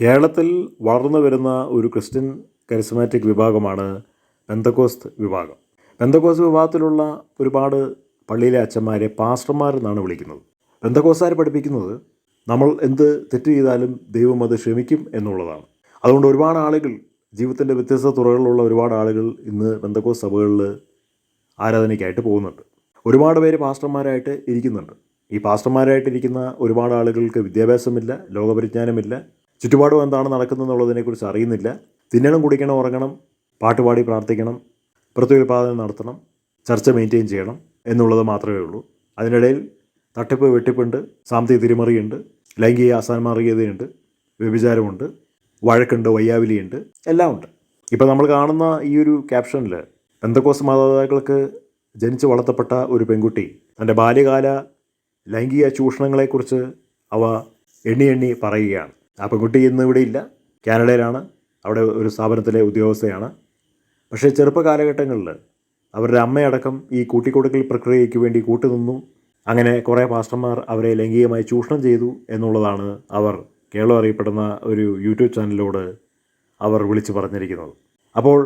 കേരളത്തിൽ വളർന്നു വരുന്ന ഒരു ക്രിസ്ത്യൻ കരിസ്മാറ്റിക് വിഭാഗമാണ് പെന്തക്കോസ്ത് വിഭാഗം. പെന്തക്കോസ്ത് വിഭാഗത്തിലുള്ള ഒരുപാട് പള്ളിയിലെ അച്ഛന്മാരെ പാസ്റ്റർമാർ എന്നാണ് വിളിക്കുന്നത്. പെന്തക്കോസ്തുകാർ പഠിപ്പിക്കുന്നത് നമ്മൾ എന്ത് തെറ്റ് ചെയ്താലും ദൈവം അത് ക്ഷമിക്കും എന്നുള്ളതാണ്. അതുകൊണ്ട് ഒരുപാട് ആളുകൾ, ജീവിതത്തിൻ്റെ വ്യത്യസ്ത തുറകളിലുള്ള ഒരുപാട് ആളുകൾ ഇന്ന് പെന്തക്കോസ്ത് സഭകളിൽ ആരാധനയ്ക്കായിട്ട് പോകുന്നുണ്ട്. ഒരുപാട് പേര് പാസ്റ്റർമാരായിട്ട് ഇരിക്കുന്നുണ്ട്. ഈ പാസ്റ്റർമാരായിട്ടിരിക്കുന്ന ഒരുപാട് ആളുകൾക്ക് വിദ്യാഭ്യാസമില്ല, ലോകപരിജ്ഞാനമില്ല, ചുറ്റുപാടും എന്താണ് നടക്കുന്നതെന്നുള്ളതിനെക്കുറിച്ച് അറിയുന്നില്ല. തിന്നണം, കുടിക്കണം, ഉറങ്ങണം, പാട്ടുപാടി പ്രാർത്ഥിക്കണം, പ്രത്യുൽപാദനം നടത്തണം, ചർച്ച മെയിൻറ്റെയിൻ ചെയ്യണം എന്നുള്ളത് മാത്രമേ ഉള്ളൂ. അതിനിടയിൽ തട്ടിപ്പ്, വെട്ടിപ്പുണ്ട്, സാമ്പത്തിക തിരിമറിയുണ്ട്, ലൈംഗിക അസാന്മാർഗീയതയുണ്ട്, വ്യഭിചാരമുണ്ട്, വഴക്കുണ്ട്, വയ്യാവിലിയുണ്ട്, എല്ലാം ഉണ്ട്. ഇപ്പോൾ നമ്മൾ കാണുന്ന ഈ ഒരു ക്യാപ്ഷനിൽ പെന്തക്കോസ്ത് മാതാപിതാക്കൾക്ക് ജനിച്ച് വളർത്തപ്പെട്ട ഒരു പെൺകുട്ടി തൻ്റെ ബാല്യകാല ലൈംഗിക ചൂഷണങ്ങളെക്കുറിച്ച് അവ എണ്ണി എണ്ണി പറയുകയാണ്. ആ പെൺകുട്ടി ഇന്ന് ഇവിടെ ഇല്ല, കാനഡയിലാണ്, അവിടെ ഒരു സ്ഥാപനത്തിലെ ഉദ്യോഗസ്ഥയാണ്. പക്ഷേ ചെറുപ്പ കാലഘട്ടങ്ങളിൽ അവരുടെ അമ്മയടക്കം ഈ കൂട്ടിക്കൊടുക്കൽ പ്രക്രിയയ്ക്ക് വേണ്ടി കൂട്ടുനിന്നു. അങ്ങനെ കുറേ പാസ്റ്റർമാർ അവരെ ലൈംഗികമായി ചൂഷണം ചെയ്തു എന്നുള്ളതാണ് അവർ കേരളം അറിയപ്പെടുന്ന ഒരു യൂട്യൂബ് ചാനലിലൂടെ അവർ വിളിച്ചു പറഞ്ഞിരിക്കുന്നത്. അപ്പോൾ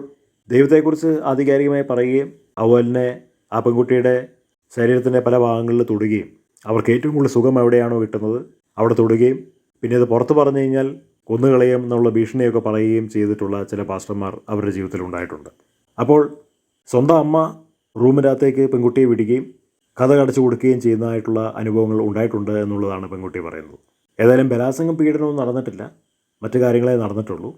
ദൈവത്തെക്കുറിച്ച് ആധികാരികമായി പറയുകയും അതുപോലെ തന്നെ ആ പെൺകുട്ടിയുടെ ശരീരത്തിൻ്റെ പല ഭാഗങ്ങളിൽ തൊടുകയും അവർക്ക് ഏറ്റവും കൂടുതൽ സുഖം എവിടെയാണോ കിട്ടുന്നത് അവിടെ തൊടുകയും പിന്നെ അത് പുറത്ത് പറഞ്ഞു കഴിഞ്ഞാൽ കൊന്നുകളയും എന്നുള്ള ഭീഷണിയൊക്കെ പറയുകയും ചെയ്തിട്ടുള്ള ചില പാസ്റ്റർമാർ അവരുടെ ജീവിതത്തിൽ ഉണ്ടായിട്ടുണ്ട്. അപ്പോൾ സ്വന്തം അമ്മ റൂമിനകത്തേക്ക് പെൺകുട്ടിയെ വിടുകയും കഥ കടച്ചു കൊടുക്കുകയും ചെയ്യുന്നതായിട്ടുള്ള അനുഭവങ്ങൾ ഉണ്ടായിട്ടുണ്ട് എന്നുള്ളതാണ് പെൺകുട്ടി പറയുന്നത്. ഏതായാലും ബലാത്സംഗം, പീഡനവും നടന്നിട്ടില്ല, മറ്റു കാര്യങ്ങളെ നടന്നിട്ടുള്ളൂ.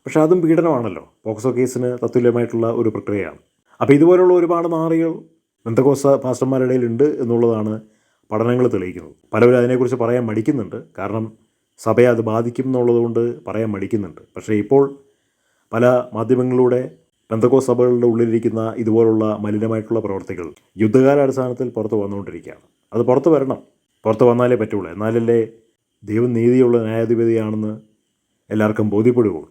പക്ഷേ അതും പീഡനമാണല്ലോ. പോക്സോ കേസിന് തത്തുല്യമായിട്ടുള്ള ഒരു പ്രക്രിയയാണ്. അപ്പോൾ ഇതുപോലുള്ള ഒരുപാട് നാറികൾ പെന്തക്കോസ്ത് പാസ്റ്റർമാരുടെ ഇടയിലുണ്ട് എന്നുള്ളതാണ് പഠനങ്ങൾ തെളിയിക്കുന്നത്. പലരും അതിനെക്കുറിച്ച് പറയാൻ മടിക്കുന്നുണ്ട്, കാരണം സഭയെ അത് ബാധിക്കും എന്നുള്ളതുകൊണ്ട് പറയാൻ മടിക്കുന്നുണ്ട്. പക്ഷേ ഇപ്പോൾ പല മാധ്യമങ്ങളിലൂടെ പെന്തക്കോസ്ത് സഭകളുടെ ഉള്ളിലിരിക്കുന്ന ഇതുപോലുള്ള മലിനമായിട്ടുള്ള പ്രവർത്തികൾ യുദ്ധകാലാടിസ്ഥാനത്തിൽ പുറത്ത് വന്നുകൊണ്ടിരിക്കുകയാണ്. അത് പുറത്ത് വരണം, പുറത്ത് വന്നാലേ പറ്റുള്ളൂ. എന്നാലല്ലേ ദൈവം നീതിയുള്ള ന്യായാധിപതിയാണെന്ന് എല്ലാവർക്കും ബോധ്യപ്പെടുകയുള്ളൂ.